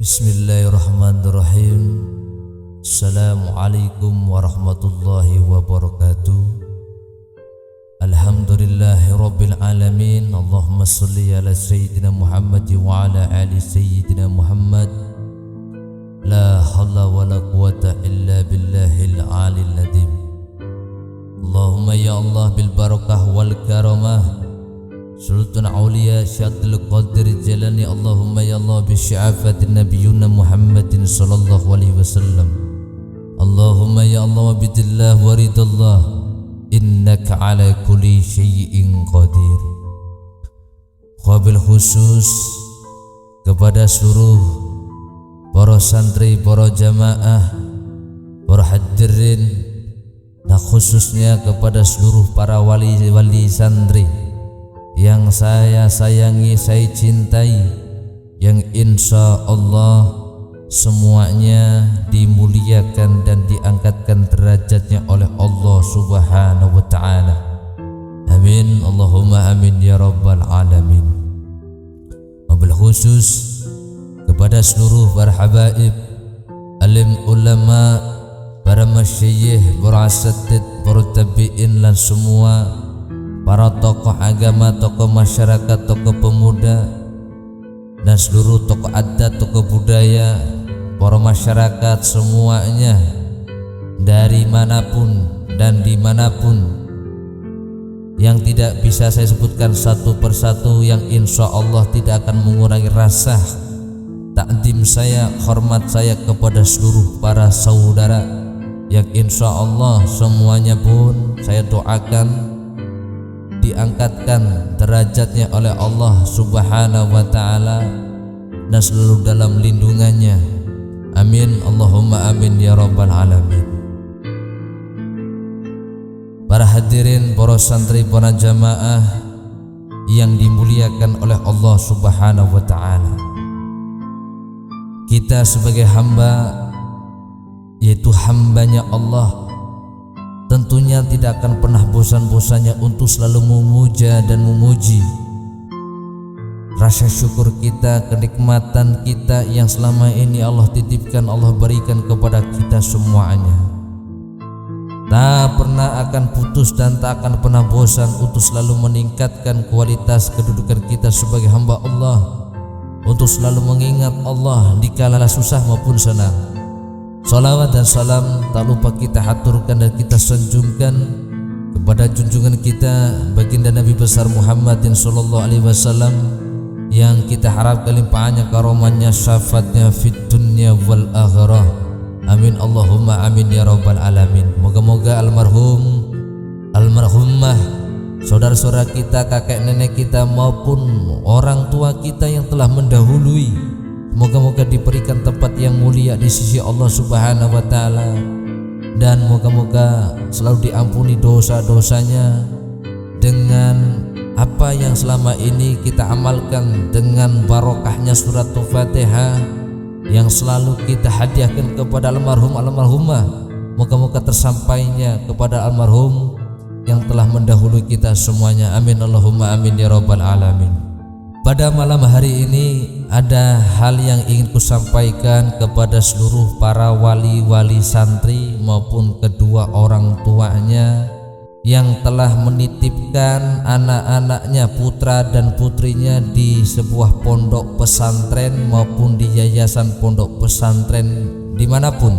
Bismillahirrahmanirrahim. Assalamualaikum warahmatullahi wabarakatuh. Alhamdulillahi rabbil alamin. Allahumma salli ala sayyidina Muhammad wa ala ali sayyidina Muhammad. La hawla wa la quwata illa billahil alil ladhim. Allahumma ya Allah bil barakah wal karamah Sultan Aulia Syadil Qadir Jalani. Allahumma ya Allah bi syafatin nabiyuna Muhammadin sallallahu alaihi wasallam. Allahumma ya Allah wa bidillah wa ridallah innaka ala kulli syai'in qadir. Wabil khusus kepada seluruh para santri, para jamaah, para hadirin, dan khususnya kepada seluruh para wali-wali santri yang saya sayangi, saya cintai, yang insya Allah semuanya dimuliakan dan diangkatkan derajatnya oleh Allah Subhanahu wa ta'ala. Amin, Allahumma amin ya rabbal alamin. Wabil khusus kepada seluruh para habaib, alim ulama, para masyayikh, para asatid, para tabi'in, dan semua para tokoh agama, tokoh masyarakat, tokoh pemuda, dan seluruh tokoh adat, tokoh budaya, para masyarakat semuanya dari manapun dan dimanapun, yang tidak bisa saya sebutkan satu persatu, yang insya Allah tidak akan mengurangi rasa takdim saya, hormat saya kepada seluruh para saudara, yang insya Allah semuanya pun saya doakan diangkatkan derajatnya oleh Allah Subhanahu wa ta'ala dan selalu dalam lindungannya. Amin, Allahumma amin ya rabbal alamin. Para hadirin, para santri, para jamaah yang dimuliakan oleh Allah Subhanahu wa ta'ala, kita sebagai hamba, yaitu hambanya Allah, tentunya tidak akan pernah bosan-bosannya untuk selalu memuja dan memuji. Rasa syukur kita, kenikmatan kita yang selama ini Allah titipkan, Allah berikan kepada kita semuanya, tak pernah akan putus dan tak akan pernah bosan untuk selalu meningkatkan kualitas kedudukan kita sebagai hamba Allah, untuk selalu mengingat Allah di kala susah maupun senang. Salawat dan salam tak lupa kita haturkan dan kita sanjungkan kepada junjungan kita baginda Nabi besar Muhammadin sallallahu alaihi wasallam, yang kita harapkan limpahannya, karomahnya, syafaatnya fid dunya wal akhirah. Amin, Allahumma amin ya rabbal alamin. Moga-moga almarhum, almarhumah, saudara-saudara kita, kakek nenek kita maupun orang tua kita yang telah mendahului, moga-moga diberikan tempat yang mulia di sisi Allah Subhanahu wa ta'ala, dan moga-moga selalu diampuni dosa-dosanya dengan apa yang selama ini kita amalkan, dengan barokahnya surat Al-Fatihah yang selalu kita hadiahkan kepada almarhum, almarhumah. Moga-moga tersampainya kepada almarhum yang telah mendahului kita semuanya. Amin, Allahumma amin ya rabbal alamin. Pada malam hari ini ada hal yang ingin kusampaikan kepada seluruh para wali-wali santri maupun kedua orang tuanya yang telah menitipkan anak-anaknya, putra dan putrinya di sebuah pondok pesantren maupun di yayasan pondok pesantren dimanapun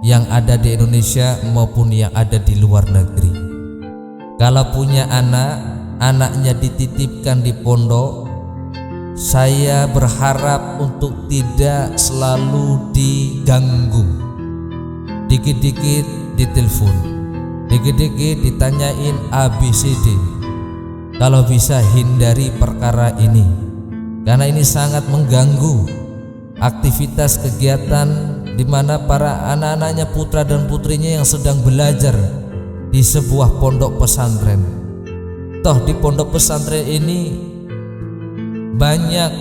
yang ada di Indonesia maupun yang ada di luar negeri. Kalau punya anak, anaknya dititipkan di pondok, saya berharap untuk tidak selalu diganggu. Dikit-dikit ditelepon, dikit-dikit ditanyain ABCD. Kalau bisa hindari perkara ini, karena ini sangat mengganggu aktivitas kegiatan di mana para anak-anaknya, putra dan putrinya yang sedang belajar di sebuah pondok pesantren. Toh di pondok pesantren ini banyak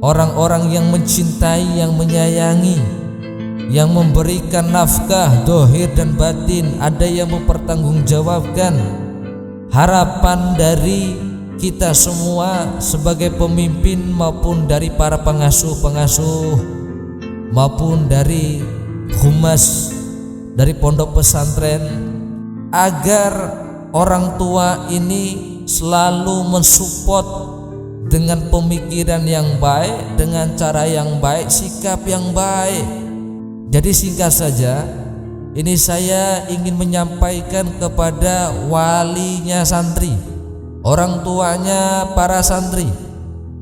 orang-orang yang mencintai, yang menyayangi, yang memberikan nafkah dohir dan batin, ada yang mempertanggungjawabkan harapan dari kita semua sebagai pemimpin maupun dari para pengasuh-pengasuh maupun dari humas dari pondok pesantren, agar orang tua ini selalu mensupport dengan pemikiran yang baik, dengan cara yang baik, sikap yang baik. Jadi singkat saja, ini saya ingin menyampaikan kepada walinya santri, orang tuanya para santri,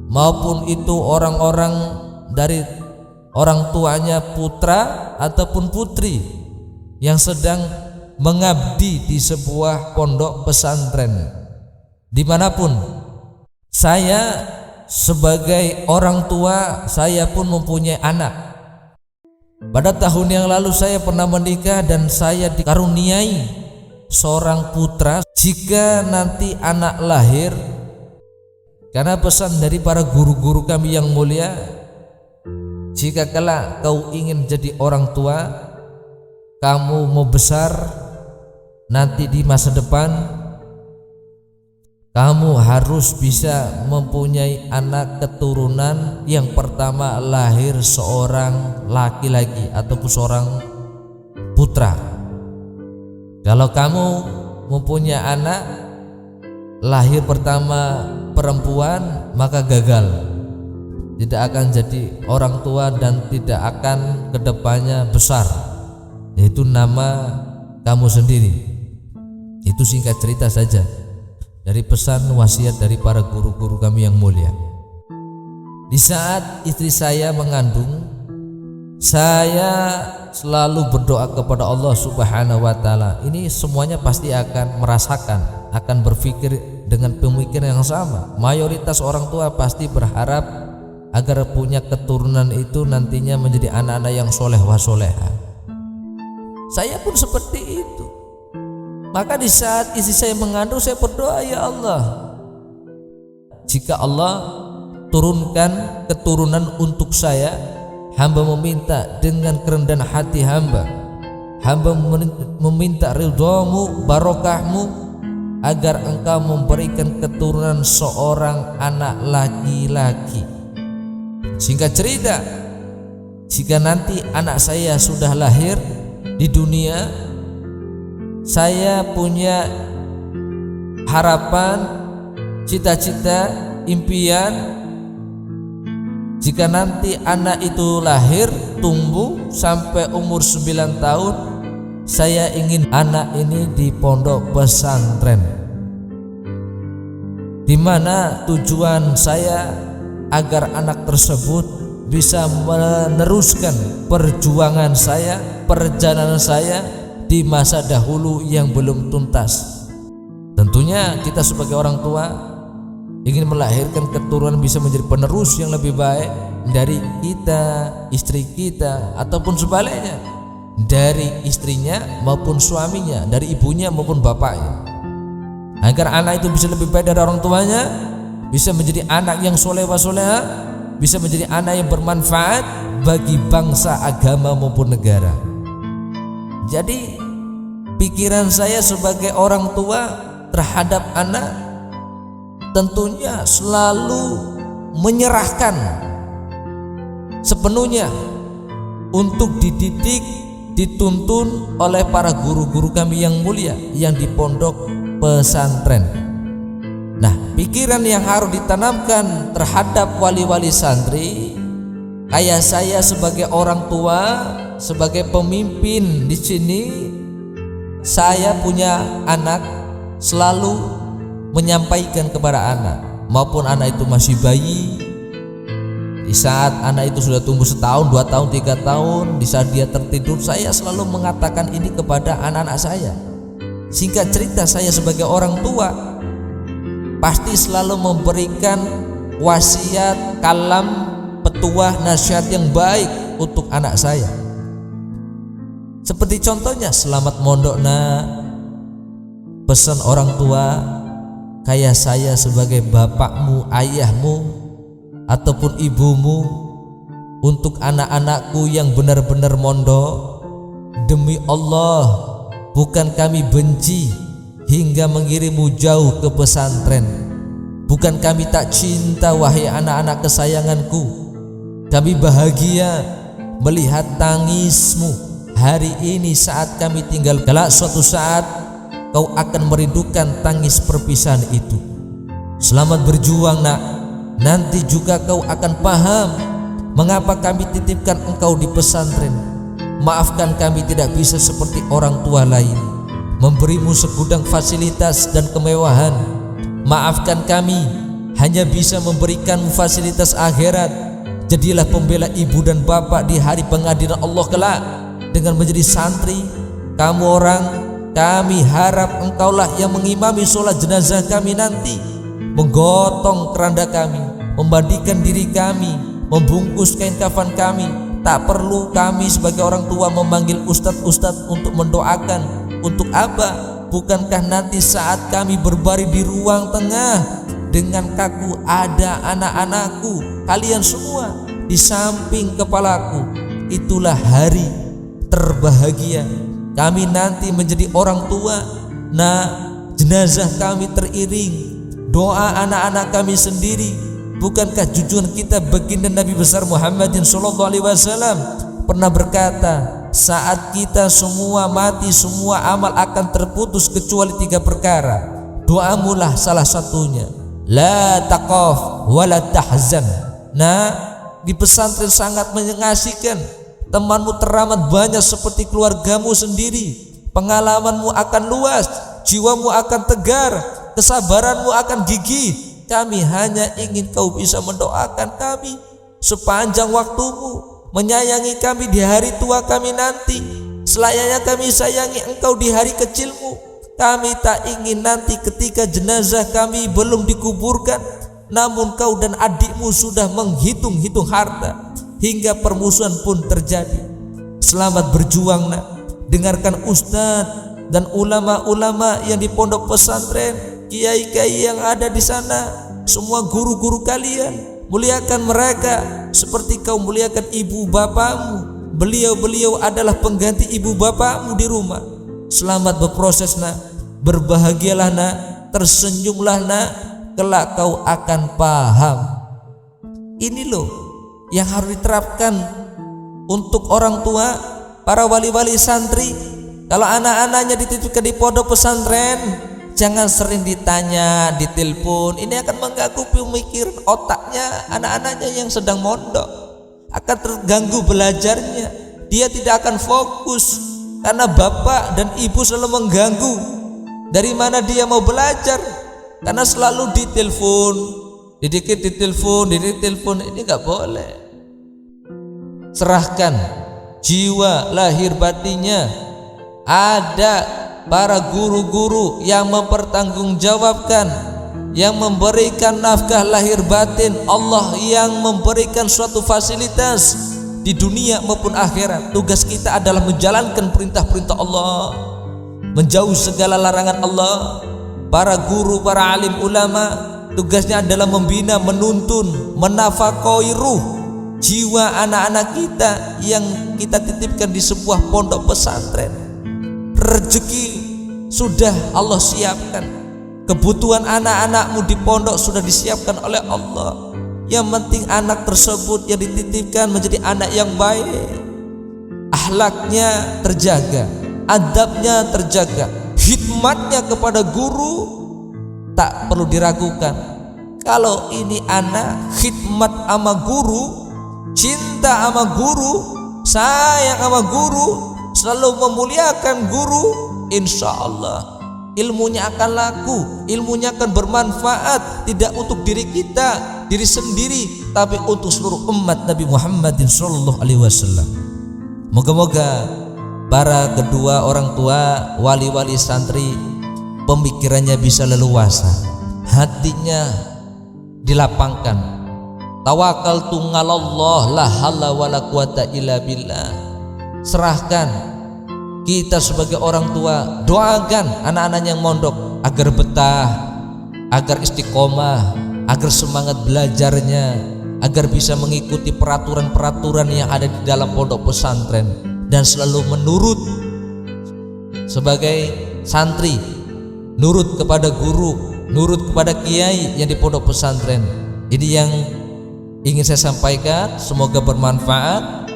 maupun itu orang-orang dari orang tuanya putra ataupun putri yang sedang mengabdi di sebuah pondok pesantren. Dimanapun, saya sebagai orang tua, saya pun mempunyai anak. Pada tahun yang lalu saya pernah menikah dan saya dikaruniai seorang putra. Jika nanti anak lahir, karena pesan dari para guru-guru kami yang mulia, jika kelak kau ingin jadi orang tua, kamu mau besar nanti di masa depan, kamu harus bisa mempunyai anak keturunan. Yang pertama lahir seorang laki-laki ataupun seorang putra. Kalau kamu mempunyai anak lahir pertama perempuan, maka gagal, tidak akan jadi orang tua dan tidak akan kedepannya besar, yaitu nama kamu sendiri. Itu singkat cerita saja dari pesan wasiat dari para guru-guru kami yang mulia. Di saat istri saya mengandung, saya selalu berdoa kepada Allah Subhanahu wa Ta'ala. Ini semuanya pasti akan merasakan, akan berpikir dengan pemikiran yang sama. Mayoritas orang tua pasti berharap agar punya keturunan itu nantinya menjadi anak-anak yang soleh wa soleha. Saya pun seperti itu. Maka di saat istri saya mengandung, saya berdoa, ya Allah, jika Allah turunkan keturunan untuk saya, hamba meminta dengan kerendahan hati hamba meminta ridhamu, barokahmu, agar engkau memberikan keturunan seorang anak laki-laki. Singkat cerita, jika nanti anak saya sudah lahir di dunia, saya punya harapan, cita-cita, impian, jika nanti anak itu lahir, tumbuh sampai umur 9 tahun, saya ingin anak ini di pondok pesantren, di mana tujuan saya agar anak tersebut bisa meneruskan perjuangan saya, perjalanan saya di masa dahulu yang belum tuntas. Tentunya kita sebagai orang tua ingin melahirkan keturunan bisa menjadi penerus yang lebih baik dari kita, istri kita, ataupun sebaliknya, dari istrinya maupun suaminya, dari ibunya maupun bapaknya, agar anak itu bisa lebih baik dari orang tuanya, bisa menjadi anak yang soleh wa soleha, bisa menjadi anak yang bermanfaat bagi bangsa, agama maupun negara. Jadi pikiran saya sebagai orang tua terhadap anak tentunya selalu menyerahkan sepenuhnya untuk dididik, dituntun oleh para guru-guru kami yang mulia yang di pondok pesantren. Nah, pikiran yang harus ditanamkan terhadap wali-wali santri, kayak saya sebagai orang tua, sebagai pemimpin di sini, saya punya anak, selalu menyampaikan kepada anak, maupun anak itu masih bayi, di saat anak itu sudah tumbuh 1 tahun, 2 tahun, 3 tahun, di saat dia tertidur, saya selalu mengatakan ini kepada anak-anak saya. Singkat cerita, saya sebagai orang tua pasti selalu memberikan wasiat, kalam, petuah, nasihat yang baik untuk anak saya. Seperti contohnya, selamat mondok nak, pesan orang tua kayak saya sebagai bapakmu, ayahmu, ataupun ibumu, untuk anak-anakku yang benar-benar mondok, demi Allah, bukan kami benci hingga mengirimmu jauh ke pesantren, Bukan kami tak cinta wahai anak-anak kesayanganku. Kami bahagia melihat tangismu hari ini saat kami tinggal. Kelak suatu saat kau akan merindukan tangis perpisahan itu. Selamat berjuang nak. Nanti juga kau akan paham mengapa kami titipkan engkau di pesantren. Maafkan kami tidak bisa seperti orang tua lain, memberimu segudang fasilitas dan kemewahan. Maafkan kami hanya bisa memberikan fasilitas akhirat. Jadilah pembela ibu dan bapak di hari pengadilan Allah kelak. Dengan menjadi santri kamu kami harap engkaulah yang mengimami sholat jenazah kami nanti, menggotong keranda kami, memandikan diri kami, membungkus kain kafan kami. Tak perlu kami sebagai orang tua memanggil ustadz-ustadz untuk mendoakan. Untuk apa? Bukankah nanti saat kami berbaring di ruang tengah dengan kaku ada anak-anakku, kalian semua di samping kepalaku. Itulah hari terbahagia kami nanti menjadi orang tua. Nah, jenazah kami teriring doa anak-anak kami sendiri. Bukankah junjungan kita baginda Nabi besar Muhammadin sallallahu alaihi wasallam pernah berkata, saat kita semua mati, semua amal akan terputus kecuali 3 perkara. Doamulah salah satunya. La taqaf wa la tahzan. Nah, di pesantren sangat mengasihkan. Temanmu teramat banyak seperti keluargamu sendiri. Pengalamanmu akan luas, jiwamu akan tegar, kesabaranmu akan gigih. Kami hanya ingin kau bisa mendoakan kami sepanjang waktumu, menyayangi kami di hari tua kami nanti, selayaknya kami sayangi engkau di hari kecilmu. Kami tak ingin nanti ketika jenazah kami belum dikuburkan, namun kau dan adikmu sudah menghitung-hitung harta, hingga permusuhan pun terjadi. Selamat berjuang nak. Dengarkan ustadz dan ulama-ulama yang di pondok pesantren, kiai-kiai yang ada di sana, semua guru-guru kalian. Muliakan mereka seperti kau muliakan ibu bapakmu. Beliau-beliau adalah pengganti ibu bapakmu di rumah. Selamat berproses nak. Berbahagialah nak. Tersenyumlah nak. Kelak kau akan paham. Ini loh yang harus diterapkan untuk orang tua, para wali-wali santri. Kalau anak-anaknya dititipkan di pondok pesantren, jangan sering ditanya, ditelepon. Ini akan mengganggu pemikiran otaknya anak-anaknya yang sedang mondok. Akan terganggu belajarnya. Dia tidak akan fokus karena bapak dan ibu selalu mengganggu. Dari mana dia mau belajar? Karena selalu ditelepon, dikit ditelepon. Ini nggak boleh. Serahkan jiwa lahir batinnya. Ada para guru-guru yang mempertanggungjawabkan, yang memberikan nafkah lahir batin. Allah yang memberikan suatu fasilitas di dunia maupun akhirat. Tugas kita adalah menjalankan perintah-perintah Allah, menjauh segala larangan Allah. Para guru, para alim ulama, tugasnya adalah membina, menuntun, menafkahi ruh, jiwa anak-anak kita yang kita titipkan di sebuah pondok pesantren. Rezeki sudah Allah siapkan. Kebutuhan anak-anakmu di pondok sudah disiapkan oleh Allah. Yang penting anak tersebut yang dititipkan menjadi anak yang baik, akhlaknya terjaga, adabnya terjaga, khidmatnya kepada guru tak perlu diragukan. Kalau ini anak khidmat sama guru, cinta sama guru, sayang sama guru, selalu memuliakan guru, insya Allah ilmunya akan laku, ilmunya akan bermanfaat. Tidak untuk diri kita, diri sendiri, tapi untuk seluruh umat Nabi Muhammadin sallallahu alaihi wasallam. Moga-moga para kedua orang tua, wali-wali santri, pemikirannya bisa leluasa, hatinya dilapangkan. Tawakaltu 'alallah la haula wala quwata illa billah. Serahkan. Kita sebagai orang tua doakan anak-anak yang mondok agar betah, agar istiqomah, agar semangat belajarnya, agar bisa mengikuti peraturan-peraturan yang ada di dalam pondok pesantren dan selalu menurut sebagai santri, nurut kepada guru, nurut kepada kiai yang di pondok pesantren. Ini yang ingin saya sampaikan, semoga bermanfaat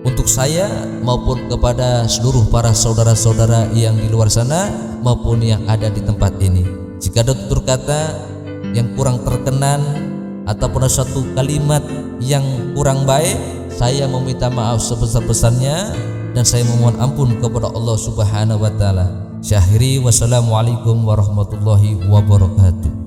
untuk saya maupun kepada seluruh para saudara-saudara yang di luar sana maupun yang ada di tempat ini. Jika ada tutur kata yang kurang terkenan ataupun satu kalimat yang kurang baik, saya meminta maaf sebesar-besarnya dan saya memohon ampun kepada Allah Subhanahu wa taala. Syahiri, wassalamualaikum warahmatullahi wabarakatuh.